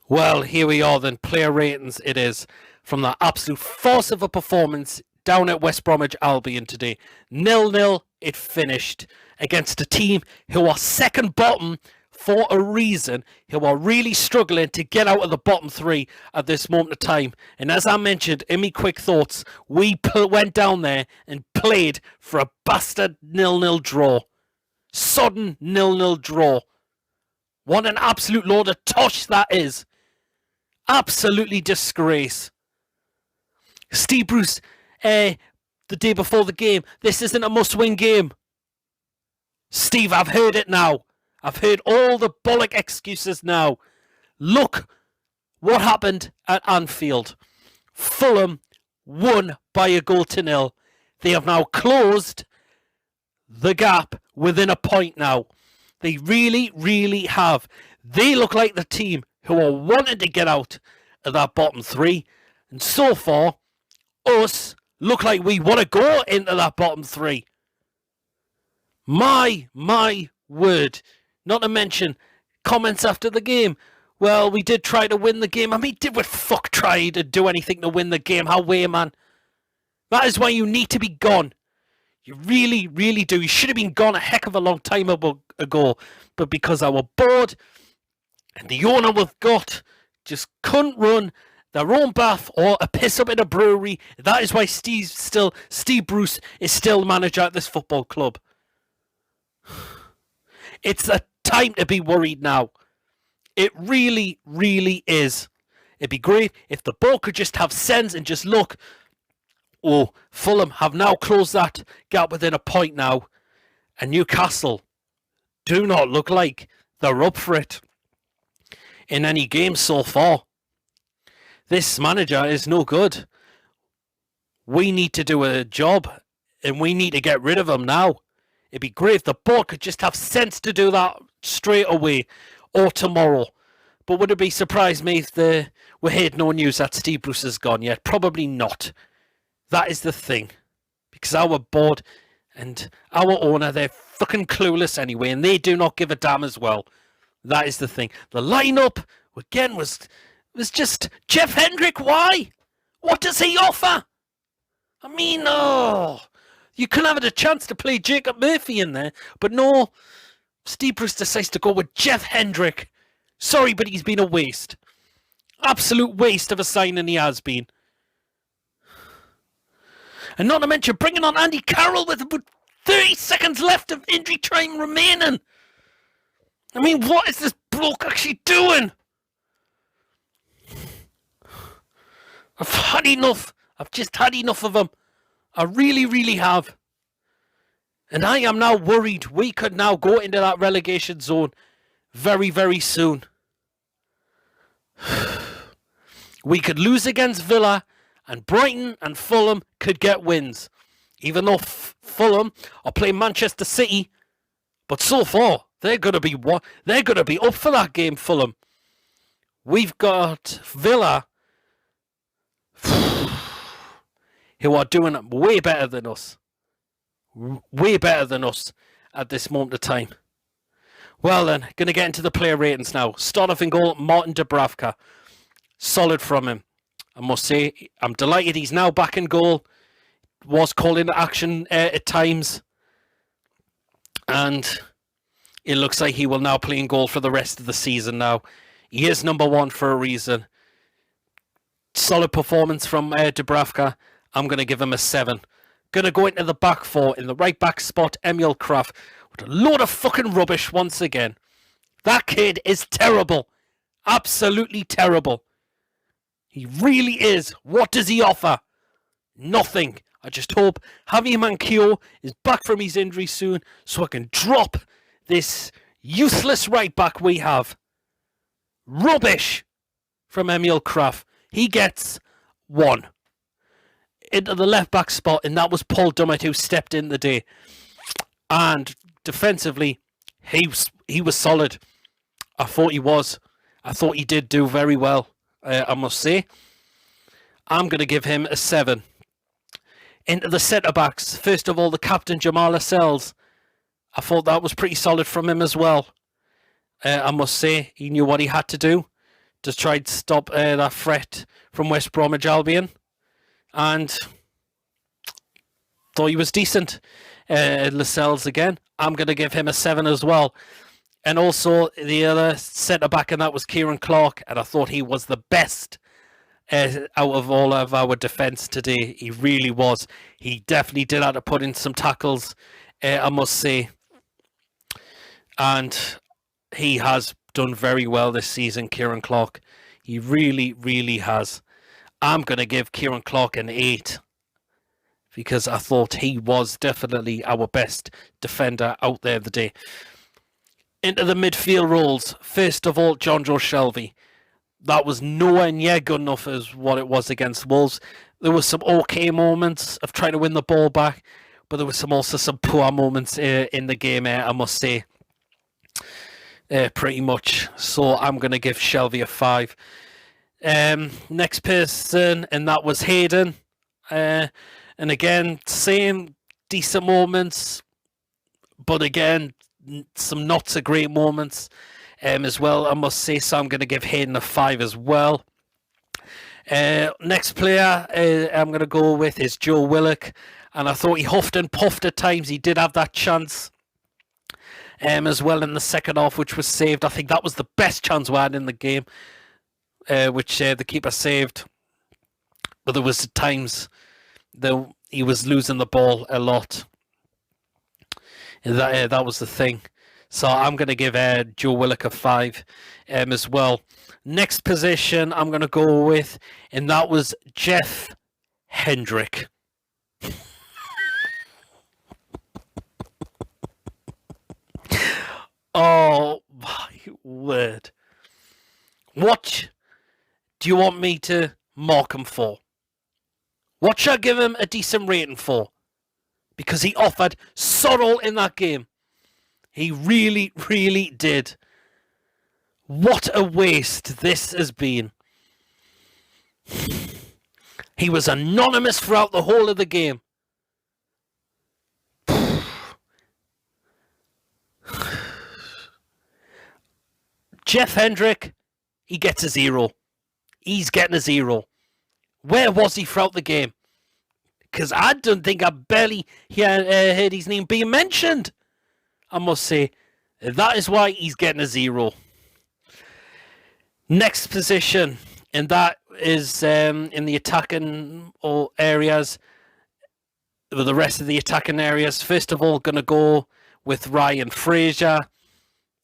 Well, here we are then. Player ratings it is from the absolute force of a performance down at West Bromwich Albion today. 0-0 it finished against a team who are second bottom for a reason, who are really struggling to get out of the bottom three at this moment of time. And as I mentioned in my quick thoughts, we went down there and played for a bastard 0-0 draw. Sodden 0-0 draw. What an absolute load of tosh that is. Absolutely disgrace. Steve Bruce, the day before the game, this isn't a must-win game. Steve, I've heard it now. I've heard all the bollock excuses now. Look what happened at Anfield. Fulham won by 1-0. They have now closed the gap within a point now. They really, really have. They look like the team who are wanting to get out of that bottom three. And so far, us look like we want to go into that bottom three. My word. Not to mention comments after the game. Well, we did try to win the game. I mean, did we fuck try to do anything to win the game? How way, man? That is why you need to be gone. You really, really do. You should have been gone a heck of a long time ago. But because I were bored and the owner we've got just couldn't run their own bath or a piss up in a brewery, that is why Steve Bruce is still manager at this football club. It's the time to be worried now. It really, really is. It'd be great if the ball could just have sense and just look. Oh, Fulham have now closed that gap within a point now. And Newcastle do not look like they're up for it in any game so far. This manager is no good. We need to do a job and we need to get rid of him now. It'd be great if the board could just have sense to do that straight away or tomorrow. But would it be surprised me if we heard no news that Steve Bruce has gone yet? Probably not. That is the thing. Because our board and our owner, they're fucking clueless anyway, and they do not give a damn as well. That is the thing. The lineup, again, was just Jeff Hendrick. Why? What does he offer? I mean, you could have had a chance to play Jacob Murphy in there, but no. Steve Bruce decides to go with Jeff Hendrick. Sorry, but he's been a waste. Absolute waste of a signing he has been. And not to mention bringing on Andy Carroll with about 30 seconds left of injury time remaining. I mean, what is this bloke actually doing? I've had enough. I've just had enough of him. I really, really have. And I am now worried we could now go into that relegation zone very, very soon. We could lose against Villa, and Brighton and Fulham could get wins. Even though Fulham are playing Manchester City, but so far they're going to be up for that game. Fulham. We've got Villa, who are doing way better than us. Way better than us at this moment of time. Well then, going to get into the player ratings now. Start off in goal, Martin Dubravka. Solid from him. I must say, I'm delighted he's now back in goal. Was called into action at times. And it looks like he will now play in goal for the rest of the season now. He is number one for a reason. Solid performance from Dubravka. I'm going to give him a 7. Going to go into the back four. In the right back spot, Emil Krafth. With a load of fucking rubbish once again. That kid is terrible. Absolutely terrible. He really is. What does he offer? Nothing. I just hope Javi Manquillo is back from his injury soon so I can drop this useless right back we have. Rubbish from Emil Krafth. He gets 1. Into the left back spot, and that was Paul Dummett who stepped in the day. And defensively, he was solid. I thought he was. I thought he did do very well, I must say. I'm going to give him a 7. Into the centre-backs, first of all, the captain, Jamal Lascelles. I thought that was pretty solid from him as well. I must say, he knew what he had to do to try and stop that threat from West Bromwich Albion. And thought he was decent. Lascelles again. I'm going to give him a 7 as well. And also the other centre-back, and that was Kieran Clark. And I thought he was the best out of all of our defence today. He really was. He definitely did have to put in some tackles, I must say. And he has done very well this season, Kieran Clark. He really, really has. I'm going to give Kieran Clark an 8 because I thought he was definitely our best defender out there today. Into the midfield roles. First of all, John Joe Shelby. That was nowhere near good enough as what it was against Wolves. There were some okay moments of trying to win the ball back, but there was also some poor moments in the game, I must say. Pretty much. So I'm going to give Shelby a 5. Next person, and that was Hayden. And again, same decent moments, but again, some not so great moments as well, I must say. So I'm going to give Hayden a 5 as well. Next player I'm going to go with is Joe Willock. And I thought he huffed and puffed at times. He did have that chance as well in the second half, which was saved. I think that was the best chance we had in the game, which the keeper saved. But there was times that he was losing the ball a lot. That was the thing. So I'm going to give Joe Willock a 5 as well. Next position I'm going to go with, and that was Jeff Hendrick. Oh my word. What do you want me to mark him for? What should I give him a decent rating for? Because he offered sorrow in that game. He really, really did. What a waste this has been. He was anonymous throughout the whole of the game. Jeff Hendrick, he gets a 0. He's getting a 0. Where was he throughout the game? Because I don't think I barely heard his name being mentioned. I must say, that is why he's getting a 0. Next position, and that is in the attacking areas. With the rest of the attacking areas, first of all, going to go with Ryan Frasier.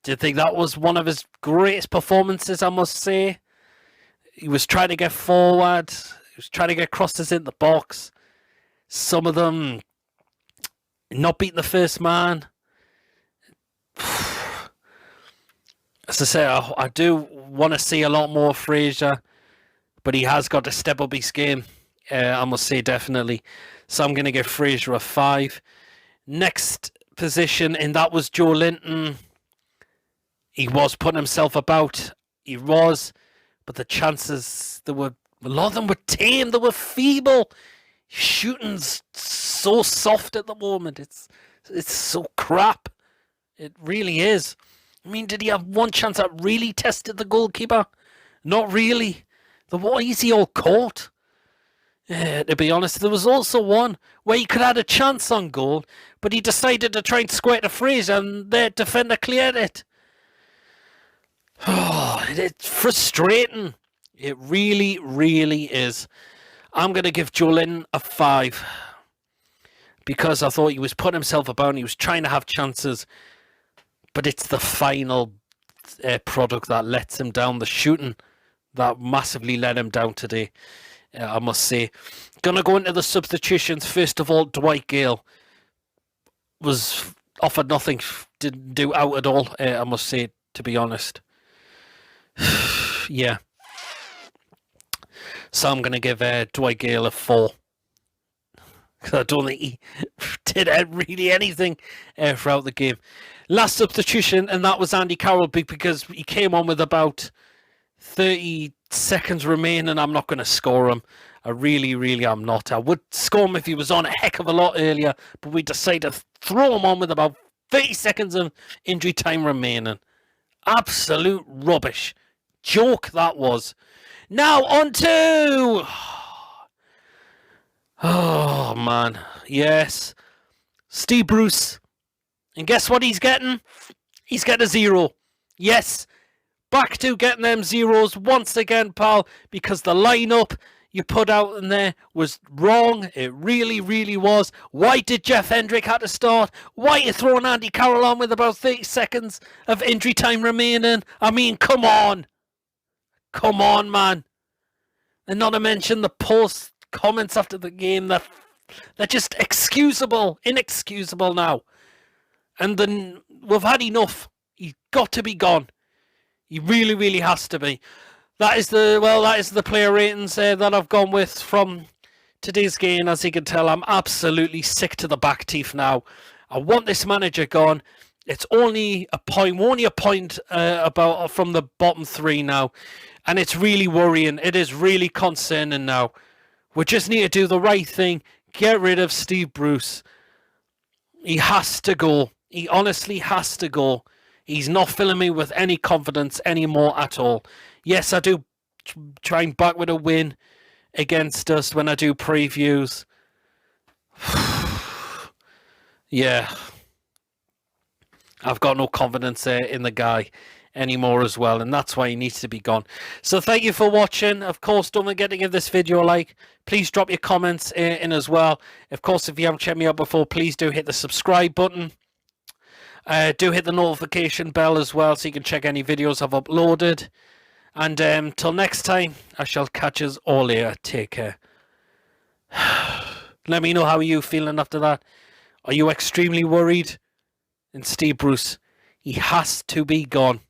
Do you think that was one of his greatest performances, I must say? He was trying to get forward. He was trying to get crosses in the box. Some of them not beating the first man. As I say, I do want to see a lot more Frasier, but he has got to step up his game, I must say, definitely. So I'm going to give Frasier a 5. Next position, and that was Joe Linton. He was putting himself about. He was, but the chances, a lot of them were tame. They were feeble. Shooting's so soft at the moment. It's so crap. It really is. I mean, did he have one chance that really tested the goalkeeper? Not really. Why is he all caught? To be honest, there was also one where he could have had a chance on goal, but he decided to try and square the Frasier, and their defender cleared it. Oh, it's frustrating. It really, really is. I'm going to give Joe Linton a 5 because I thought he was putting himself about and he was trying to have chances, but it's the final product that lets him down. The shooting that massively let him down today, I must say. Going to go into the substitutions. First of all, Dwight Gale was offered nothing, didn't do out at all, I must say, to be honest. Yeah. So I'm going to give Dwight Gale a 4. Because I don't think he did really anything throughout the game. Last substitution, and that was Andy Carroll, because he came on with about 30 seconds remaining. I'm not going to score him. I really, really am not. I would score him if he was on a heck of a lot earlier, but we decided to throw him on with about 30 seconds of injury time remaining. Absolute rubbish. joke that was. Now on to... Oh, man. Yes. Steve Bruce. And guess what he's getting? He's getting a 0. Yes. Back to getting them zeros once again, pal, because the lineup you put out in there was wrong. It really, really was. Why did Jeff Hendrick have to start? Why are you throwing Andy Carroll on with about 30 seconds of injury time remaining? I mean, come on. Come on, man. And not to mention the post comments after the game, they're just inexcusable now. And then we've had enough. He's got to be gone. He really, really has to be. That is the player ratings that I've gone with from today's game. As you can tell, I'm absolutely sick to the back teeth now. I want this manager gone. It's only a point about from the bottom 3 now, and it's really worrying. It is really concerning now. We just need to do the right thing. Get rid of Steve Bruce. He has to go. He honestly has to go. He's not filling me with any confidence anymore at all. Yes, I do try and back with a win against us when I do previews. Yeah. I've got no confidence in the guy anymore as well, and that's why he needs to be gone. So thank you for watching. Of course, don't forget to give this video a like. Please drop your comments in as well. Of course, if you haven't checked me out before, please do hit the subscribe button. Do hit the notification bell as well so you can check any videos I've uploaded. And till next time, I shall catch us all later. Take care. Let me know how you feeling after that. Are you extremely worried? And Steve Bruce, he has to be gone.